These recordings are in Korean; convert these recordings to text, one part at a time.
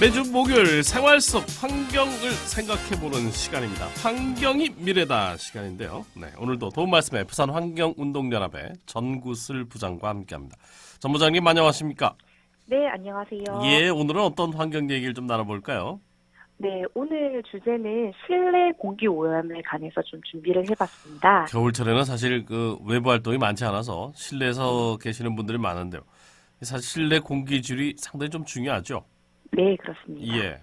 매주 목요일 생활 속 환경을 생각해보는 시간입니다. 환경이 미래다 시간인데요. 네, 오늘도 도움 말씀에 부산환경운동연합의 전구슬 부장과 함께합니다. 전 부장님 안녕하십니까? 네, 안녕하세요. 예, 오늘은 어떤 환경 얘기를 좀 나눠볼까요? 네, 오늘 주제는 실내 공기 오염에 관해서 좀 준비를 해봤습니다. 겨울철에는 사실 그 외부 활동이 많지 않아서 실내에서 계시는 분들이 많은데요. 사실 실내 공기질이 상당히 좀 중요하죠? 네, 그렇습니다. 예,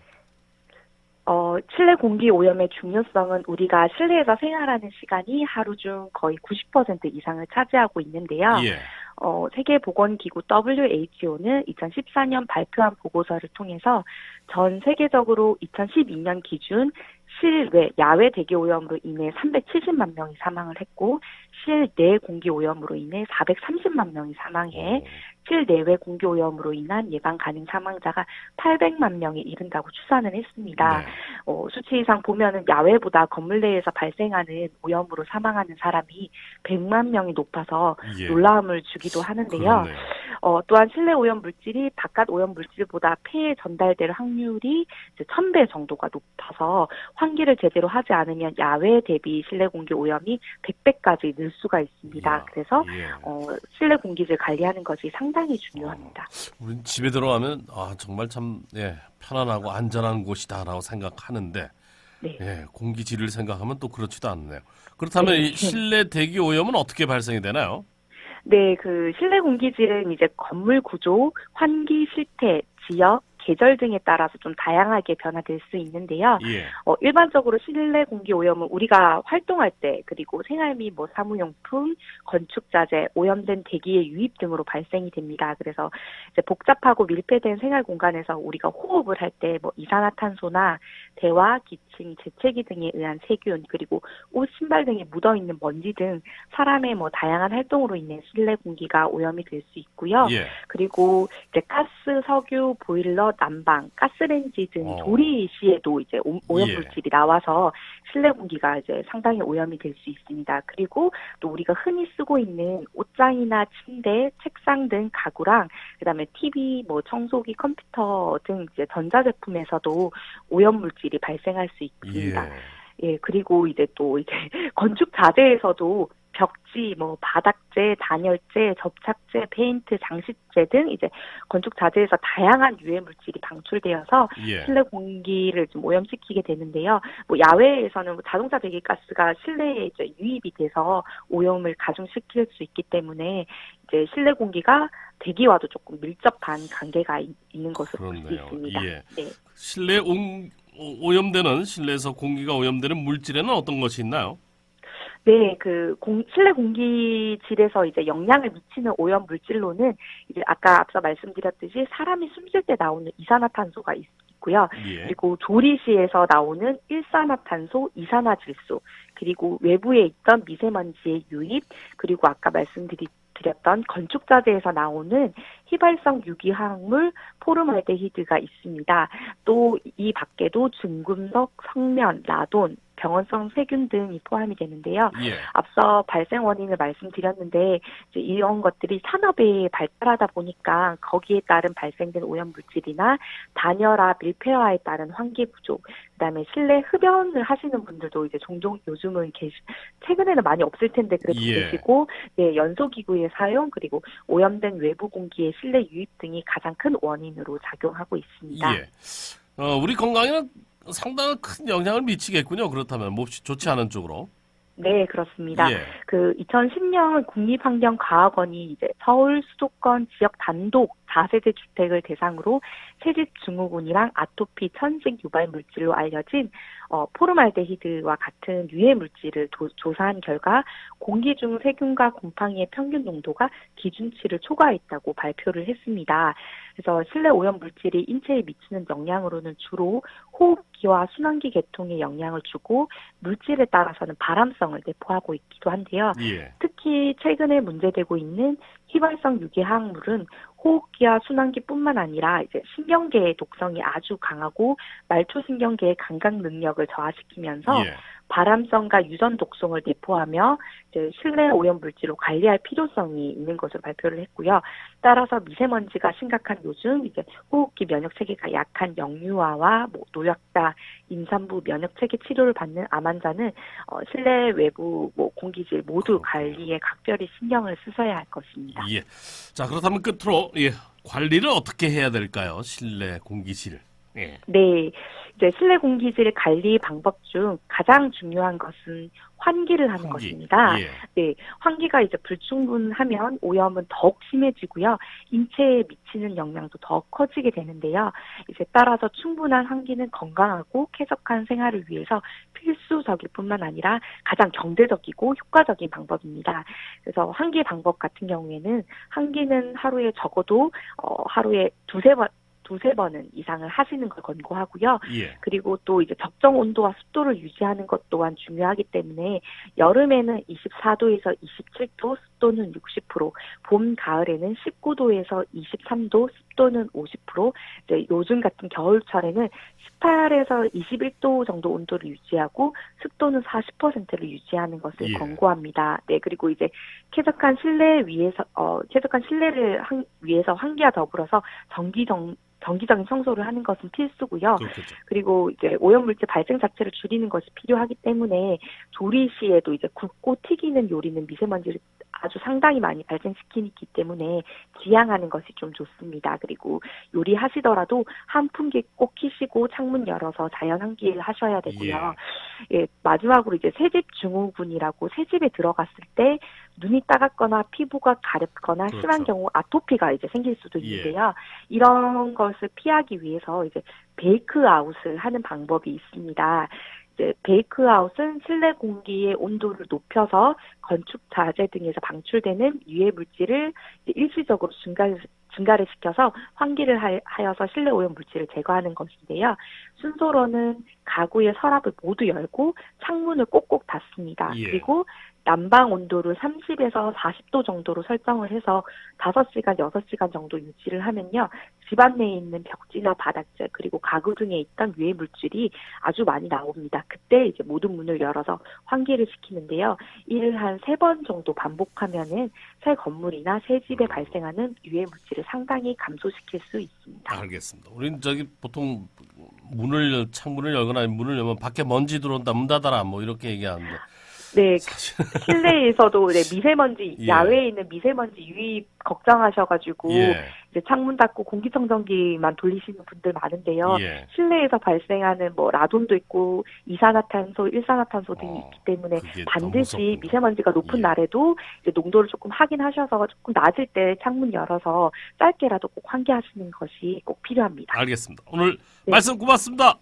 실내 공기 오염의 중요성은 우리가 실내에서 생활하는 시간이 하루 중 거의 90% 이상을 차지하고 있는데요. 예, 세계보건기구 WHO는 2014년 발표한 보고서를 통해서 전 세계적으로 2012년 기준 실외, 야외 대기오염으로 인해 370만 명이 사망을 했고 실내 공기오염으로 인해 430만 명이 사망해 실내외 공기오염으로 인한 예방 가능 사망자가 800만 명에 이른다고 추산을 했습니다. 네. 수치상 보면은 야외보다 건물 내에서 발생하는 오염으로 사망하는 사람이 100만 명이 높아서 예. 놀라움을 주기도 하는데요. 그렇네요. 또한 실내 오염 물질이 바깥 오염 물질보다 폐에 전달될 확률이 이제 1000배 정도가 높아서 환기를 제대로 하지 않으면 야외 대비 실내 공기 오염이 100배까지 늘 수가 있습니다. 이야, 그래서 예. 실내 공기질 관리하는 것이 상당히 중요합니다. 우리 집에 들어가면 정말 참 편안하고 안전한 곳이다라고 생각하는데 네. 공기질을 생각하면 또 그렇지도 않네요. 그렇다면 네. 이 실내 대기 오염은 어떻게 발생이 되나요? 네, 그 실내 공기질은 이제 건물 구조, 환기 실태, 지역, 계절 등에 따라서 좀 다양하게 변화될 수 있는데요. 예. 일반적으로 실내 공기 오염은 우리가 활동할 때 그리고 생활 및 사무용품, 건축자재, 오염된 대기의 유입 등으로 발생이 됩니다. 그래서 이제 복잡하고 밀폐된 생활 공간에서 우리가 호흡을 할 때 이산화탄소나 대화, 기침, 재채기 등에 의한 세균 그리고 옷, 신발 등에 묻어 있는 먼지 등 사람의 다양한 활동으로 인해 실내 공기가 오염이 될 수 있고요. 예. 그리고 이제 가스, 석유, 보일러, 난방, 가스레인지 등 조리 시에도 이제 오염 물질이 나와서 실내 공기가 이제 상당히 오염이 될 수 있습니다. 그리고 또 우리가 흔히 쓰고 있는 옷장이나 침대, 책상 등 가구랑 그다음에 TV, 청소기, 컴퓨터 등 이제 전자제품에서도 오염 물질이 발생할 수 있습니다. 예, 그리고 이제 또 이제 건축 자재에서도 벽지, 바닥재, 단열재, 접착제, 페인트, 장식재 등 이제 건축 자재에서 다양한 유해 물질이 방출되어서 실내 공기를 좀 오염시키게 되는데요. 야외에서는 자동차 배기가스가 실내에 이제 유입이 돼서 오염을 가중시킬 수 있기 때문에 이제 실내 공기가 대기와도 조금 밀접한 관계가 있는 것으로 볼 수 있습니다. 예. 네. 실내 오염되는 실내에서 공기가 오염되는 물질에는 어떤 것이 있나요? 네, 실내 공기질에서 이제 영향을 미치는 오염 물질로는 이제 아까 앞서 말씀드렸듯이 사람이 숨쉴 때 나오는 이산화탄소가 있고요. 그리고 조리 시에서 나오는 일산화탄소, 이산화질소, 그리고 외부에 있던 미세먼지의 유입, 그리고 아까 말씀드렸던 건축자재에서 나오는 휘발성 유기화학물 포름알데히드가 있습니다. 또 이 밖에도 중금속, 성면, 라돈, 병원성 세균 등이 포함이 되는데요. 앞서 발생 원인을 말씀드렸는데 이제 이런 것들이 산업이 발달하다 보니까 거기에 따른 발생된 오염 물질이나 단열화, 밀폐화에 따른 환기 부족, 그다음에 실내 흡연을 하시는 분들도 이제 종종 요즘은 최근에는 많이 없을 텐데 그래도 계시고, 연소기구의 사용 그리고 오염된 외부 공기의 실내 유입 등이 가장 큰 원인으로 작용하고 있습니다. 우리 건강에는 상당한 큰 영향을 미치겠군요. 그렇다면 몹시 좋지 않은 쪽으로. 네, 그렇습니다. 2010년 국립환경과학원이 이제 서울 수도권 지역 단독 4세대 주택을 대상으로 새집 증후군이랑 아토피 천식 유발 물질로 알려진 포름알데히드와 같은 유해 물질을 조사한 결과 공기 중 세균과 곰팡이의 평균 농도가 기준치를 초과했다고 발표를 했습니다. 그래서 실내 오염 물질이 인체에 미치는 영향으로는 주로 호흡기와 순환기 계통에 영향을 주고 물질에 따라서는 발암성을 내포하고 있기도 한데요. 특히 최근에 문제되고 있는 휘발성 유기화학물은 호흡기와 순환기뿐만 아니라 이제 신경계의 독성이 아주 강하고 말초신경계의 감각 능력을 저하시키면서 예. 발암성과 유전 독성을 내포하며 이제 실내 오염 물질로 관리할 필요성이 있는 것을 발표를 했고요. 따라서 미세먼지가 심각한 요즘 이제 호흡기 면역 체계가 약한 영유아와 노약자, 임산부 면역 체계 치료를 받는 암 환자는 실내 외부 공기질 모두 관리에 각별히 신경을 쓰셔야 할 것입니다. 예. 자, 그렇다면 끝으로 관리를 어떻게 해야 될까요? 실내 공기질. 예. 네, 이제 실내 공기질 관리 방법 중 가장 중요한 것은 환기를 하는 것입니다. 예. 네, 환기가 이제 불충분하면 오염은 더욱 심해지고요. 인체에 미치는 영향도 더 커지게 되는데요. 이제 따라서 충분한 환기는 건강하고 쾌적한 생활을 위해서 필수적일 뿐만 아니라 가장 경제적이고 효과적인 방법입니다. 그래서 환기 방법 같은 경우에는 환기는 하루에 적어도 하루에 두세 번은 이상을 하시는 걸 권고하고요. 예. 그리고 또 이제 적정 온도와 습도를 유지하는 것 또한 중요하기 때문에 여름에는 24도에서 27도, 습도는 60%, 봄, 가을에는 19도에서 23도, 습도는 50%, 이제 요즘 같은 겨울철에는 18에서 21도 정도 온도를 유지하고 습도는 40%를 유지하는 것을 예. 권고합니다. 네, 그리고 이제 쾌적한 실내를 위해서 환기와 더불어서 정기적인 청소를 하는 것은 필수고요. 그렇겠죠. 그리고 이제 오염물질 발생 자체를 줄이는 것이 필요하기 때문에 조리 시에도 이제 굽고 튀기는 요리는 미세먼지를 아주 상당히 많이 발생시키기 때문에 지양하는 것이 좀 좋습니다. 그리고 요리하시더라도 환풍기 꼭 켜시고 창문 열어서 자연 환기를 하셔야 되고요. 예, 마지막으로 이제 새집 증후군이라고 새집에 들어갔을 때 눈이 따갑거나 피부가 가렵거나 그렇죠. 심한 경우 아토피가 이제 생길 수도 있는데요. 이런 것을 피하기 위해서 이제 베이크아웃을 하는 방법이 있습니다. 이제 베이크아웃은 실내 공기의 온도를 높여서 건축 자재 등에서 방출되는 유해 물질을 일시적으로 증가를 시켜서 환기를 하여서 실내 오염 물질을 제거하는 것인데요. 순서로는 가구의 서랍을 모두 열고 창문을 꼭꼭 닫습니다. 예. 그리고 난방 온도를 30에서 40도 정도로 설정을 해서 5시간, 6시간 정도 유지를 하면요. 집안 내에 있는 벽지나 바닥재 그리고 가구 등에 있던 유해 물질이 아주 많이 나옵니다. 그때 이제 모든 문을 열어서 환기를 시키는데요. 이를 한 3번 정도 반복하면은 새 건물이나 새 집에 발생하는 유해 물질을 상당히 감소시킬 수 있습니다. 알겠습니다. 우리는 보통 창문을 열거나 문을 열면 밖에 먼지 들어온다, 문 닫아라, 이렇게 얘기하는데. 네, 실내에서도 미세먼지, 예. 야외에 있는 미세먼지 유입 걱정하셔가지고 이제 창문 닫고 공기청정기만 돌리시는 분들 많은데요. 예. 실내에서 발생하는 라돈도 있고 이산화탄소, 일산화탄소 등이 있기 때문에 반드시 미세먼지가 높은 날에도 이제 농도를 조금 확인하셔서 조금 낮을 때 창문 열어서 짧게라도 꼭 환기하시는 것이 꼭 필요합니다. 알겠습니다. 오늘 말씀 고맙습니다.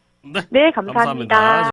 네, 감사합니다.